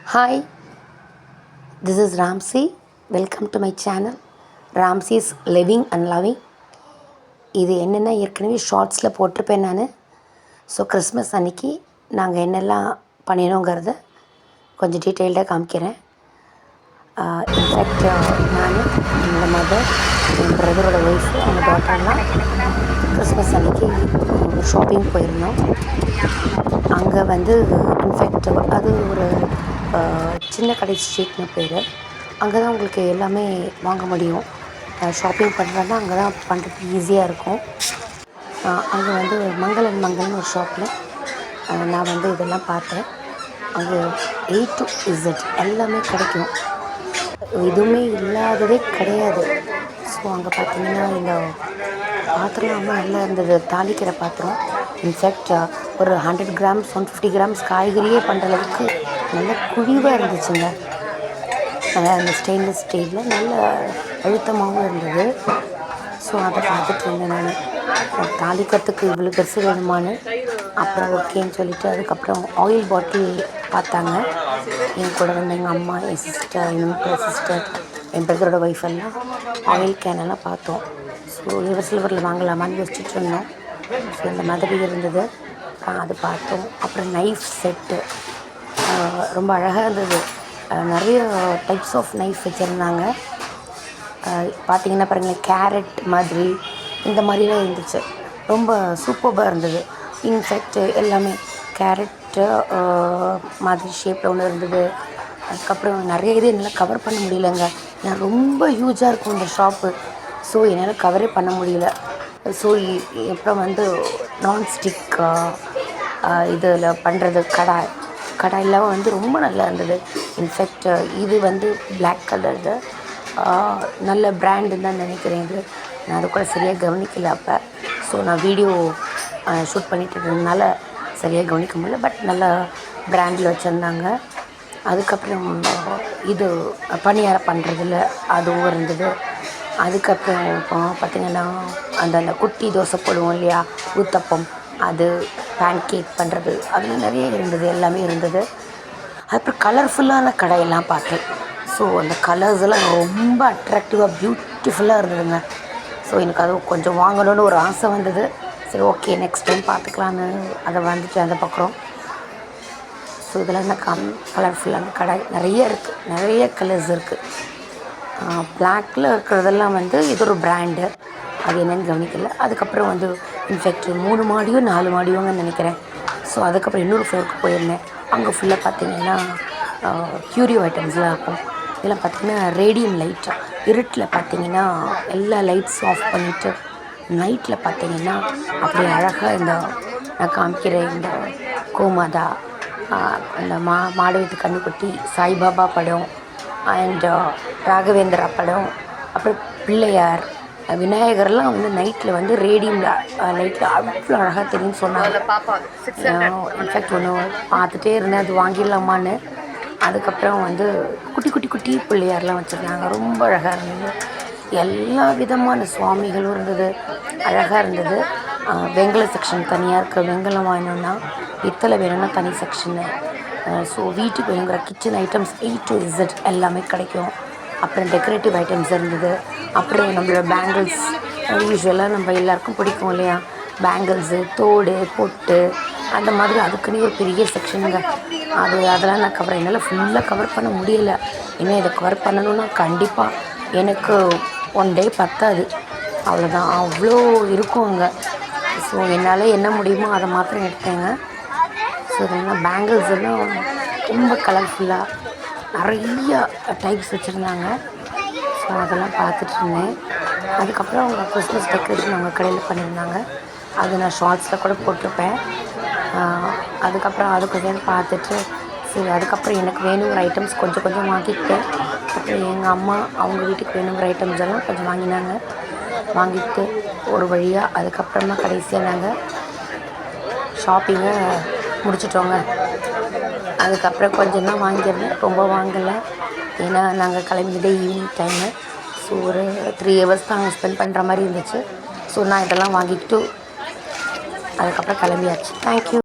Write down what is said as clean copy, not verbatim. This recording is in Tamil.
Hi, this is Ramsey. Welcome to my channel, Ramsey's Living and Loving. இது என்னென்னா ஏற்கனவே ஷார்ட்ஸில் போட்டிருப்பேன் நான். ஸோ கிறிஸ்மஸ் அன்றைக்கி நாங்கள் என்னெல்லாம் பண்ணினோங்கிறத கொஞ்சம் டீட்டெயில்டாக காமிக்கிறேன். இன்ஃபேக்ட் நான், என்னோடய மதர், என் பிரதரோட ஒய்ஃபு, அவங்க டாட்டர்லாம் கிறிஸ்மஸ் அன்றைக்கி ஷாப்பிங் போயிருந்தோம். அங்கே வந்து இன்ஃபேக்ட் அது ஒரு சின்ன கடை ஸ்ட்ரீட்னு பேர். அங்கே தான் உங்களுக்கு எல்லாமே வாங்க முடியும். ஷாப்பிங் பண்ணுறதுனா அங்கே தான் பண்ணுறதுக்கு ஈஸியாக இருக்கும். அங்கே வந்து மங்களன் ஒரு ஷாப்பில் நான் வந்து இதெல்லாம் பார்த்தேன். அங்கே A to Z எல்லாமே கிடைக்கும், எதுவுமே இல்லாததே கிடையாது. ஸோ அங்கே பார்த்திங்கன்னா இந்த பாத்திரம் ரொம்ப நல்லா இருந்தது, தாளிக்கிற பாத்திரம். இன்ஃபேக்ட் ஒரு 100 grams 150 grams காய்கறியே பண்ணுற அளவுக்கு நல்ல குழிவாக இருந்துச்சுங்க. நல்லா அந்த ஸ்டெயின்லெஸ் ஸ்டீலில் நல்ல அழுத்தமாகவும் இருந்தது. ஸோ அதை பார்த்துட்டு இருந்தேன் நான். தாளிக்கிறதுக்கு இவ்வளோ பெருசு வேணுமான்னு அப்புறம் ஓகேன்னு சொல்லிவிட்டு அதுக்கப்புறம் ஆயில் பாட்டில் பார்த்தாங்க. என் கூட வந்து எங்கள் அம்மா, என் சிஸ்டர், என் பிரதரோட ஒய்ஃப் எல்லாம் ஆயில் கேனெல்லாம் பார்த்தோம். ஸோ சில்வரில் வாங்கலாமான்னு யோசிச்சுட்டு இருந்தோம். ஸோ இந்த மாதிரி இருந்தது, அது பார்த்தோம். அப்புறம் நைஃப் செட்டு ரொம்ப அழகாக இருந்தது. நிறைய டைப்ஸ் ஆஃப் நைஃப் வச்சுருந்தாங்க. பார்த்திங்கன்னா பாருங்களேன், கேரட் மாதிரி இந்த மாதிரிலாம் இருந்துச்சு. ரொம்ப சூப்பராக இருந்தது. இன்ஃபேக்ட் எல்லாமே கேரட்டு மாதிரி ஷேப்பில் ஒன்று இருந்தது. அதுக்கப்புறம் நிறைய இது என்னால் கவர் பண்ண முடியலங்க. ஏன்னா ரொம்ப ஹியூஜாக இருக்கும் இந்த ஷாப்பு. ஸோ என்னால் கவரே பண்ண முடியல. ஸோ அப்புறம் வந்து நான்ஸ்டிக் இதில் பண்ணுறது கடாயெல்லாம் வந்து ரொம்ப நல்லா இருந்தது. இன்ஃபேக்ட் இது வந்து பிளாக் கலரு, நல்ல பிராண்டுன்னு தான் நினைக்கிறேன். இது நான் அது கூட சரியாக கவனிக்கல அப்போ. ஸோ நான் வீடியோ ஷூட் பண்ணிட்டு இருந்ததுனால சரியாக கவனிக்க முடியல. பட் நல்ல பிராண்டில் வச்சுருந்தாங்க. அதுக்கப்புறம் இது பணியாரம் பண்ணுறதில்ல அதுவும் இருந்தது. அதுக்கப்புறம் இப்போ பார்த்திங்கன்னா அந்த குட்டி தோசை போடுவோம் இல்லையா, ஊத்தப்பம், அது பேன் கேக் பண்ணுறது, அதில் நிறைய இருந்தது, எல்லாமே இருந்தது. அப்புறம் கலர்ஃபுல்லான கடையெல்லாம் பார்த்தேன். ஸோ அந்த கலர்ஸ் எல்லாம் ரொம்ப அட்ராக்டிவாக பியூட்டிஃபுல்லாக இருந்ததுங்க. ஸோ எனக்கு அது கொஞ்சம் வாங்கணுன்னு ஒரு ஆசை வந்தது. சரி, ஓகே, நெக்ஸ்ட் டைம் பார்த்துக்கலான்னு அதை வந்துட்டு அந்த பக்கம். ஸோ இதெல்லாம் என்ன கலர்ஃபுல்லான கடை நிறைய இருக்குது, நிறைய கலர்ஸ் இருக்குது. பிளாக்கில் இருக்கிறதெல்லாம் வந்து இது ஒரு பிராண்டு, அது என்னென்னு கவனிக்கல. அதுக்கப்புறம் வந்து இன்ஃபேக்ட் 3 மாடியோ 4 மாடியோங்க நினைக்கிறேன். ஸோ அதுக்கப்புறம் இன்னொரு ஃப்ளோருக்கு போயிருந்தேன். அங்கே ஃபுல்லாக பார்த்திங்கன்னா க்யூரியோ ஐட்டம்ஸ்லாம் இருக்கும். இதெல்லாம் பார்த்திங்கன்னா ரேடியம் லைட், இருட்டில் பார்த்திங்கன்னா எல்லா லைட்ஸும் ஆஃப் பண்ணிவிட்டு நைட்டில் பார்த்திங்கன்னா அப்படியே அழகாக இந்த நான் காமிக்கிற இந்த கோமாதா, அந்த மாடு வீட்டு கண்ணுக்குட்டி, சாய்பாபா படம், அண்ட் ராகவேந்திரா படம், அப்புறம் பிள்ளையார், விநாயகர்லாம் வந்து நைட்டில் வந்து ரேடியம் லைட்டில் அவ்வளோ அழகாக தெரியும்னு சொன்னாங்க. இன்ஃபேக்ட் ஒன்று பார்த்துட்டே இருந்தேன், அது வாங்கிடலாமான்னு. அதுக்கப்புறம் வந்து குட்டி பிள்ளையார்லாம் வச்சுருந்தாங்க, ரொம்ப அழகாக இருந்தது. எல்லா விதமான சுவாமிகளும் இருந்தது, அழகாக இருந்தது. வெங்கல செக்ஷன் தனியாக இருக்குது. வெங்கலம் வாங்கினோன்னா பித்தளை வேணும்னா தனி செக்ஷனு. ஸோ வீட்டுக்கு வேணுங்கிற kitchen items A to Z எல்லாமே கிடைக்கும். அப்புறம் டெக்கரேட்டிவ் ஐட்டம்ஸ் இருந்தது. அப்புறம் நம்மளோட பேங்கிள்ஸ், யூஸ்வலாக நம்ம எல்லாேருக்கும் பிடிக்கும் இல்லையா, பேங்கிள்ஸு, தோடு, பொட்டு, அந்த மாதிரி அதுக்குன்னே ஒரு பெரிய செக்ஷனுங்க. அதெல்லாம் நான் என்னால் ஃபுல்லாக கவர் பண்ண முடியலை. இன்னும் இதை கவர் பண்ணணுன்னா கண்டிப்பாக எனக்கு 1 day பத்தாது, அவ்வளோதான், அவ்வளோ இருக்கும் அங்கே. ஸோ என்னால் என்ன முடியுமோ அதை மாத்திரம் எடுத்தேங்க. ஸோ இதெல்லாம் பேங்கிள்ஸ் எல்லாம் ரொம்ப கலர்ஃபுல்லாக நிறைய டைப்ஸ் வச்சுருந்தாங்க. ஸோ அதெல்லாம் பார்த்துட்டு இருந்தேன். அதுக்கப்புறம் அவங்க கிறிஸ்மஸ் டெக்கரேஷன் அவங்க கடையில் பண்ணியிருந்தாங்க, அது நான் ஷார்ட்ஸில் கூட போட்டிருப்பேன். அதுக்கப்புறம் அது கொஞ்சம் பார்த்துட்டு சரி, அதுக்கப்புறம் எனக்கு வேணுங்கிற ஐட்டம்ஸ் கொஞ்சம் வாங்கிக்கிட்டேன். அப்புறம் எங்கள் அம்மா அவங்க வீட்டுக்கு வேணுங்கிற ஐட்டம்ஸ் எல்லாம் கொஞ்சம் வாங்கிட்டு ஒரு வழியாக அதுக்கப்புறம் தான் கடைசியாக நாங்கள் ஷாப்பிங்கை முடிச்சிட்டோங்க. அதுக்கப்புறம் கொஞ்சம் தான் வாங்கியிருந்தேன், ரொம்ப வாங்கலை. ஏன்னா நாங்கள் கிளம்பிட்டே ஈவினிங் டைமு. ஸோ ஒரு 3 hours தான் நாங்கள் ஸ்பெண்ட் பண்ணுற மாதிரி இருந்துச்சு. ஸோ நான் இதெல்லாம் வாங்கிக்கிட்டு அதுக்கப்புறம் கிளம்பியாச்சு. தேங்க்யூ.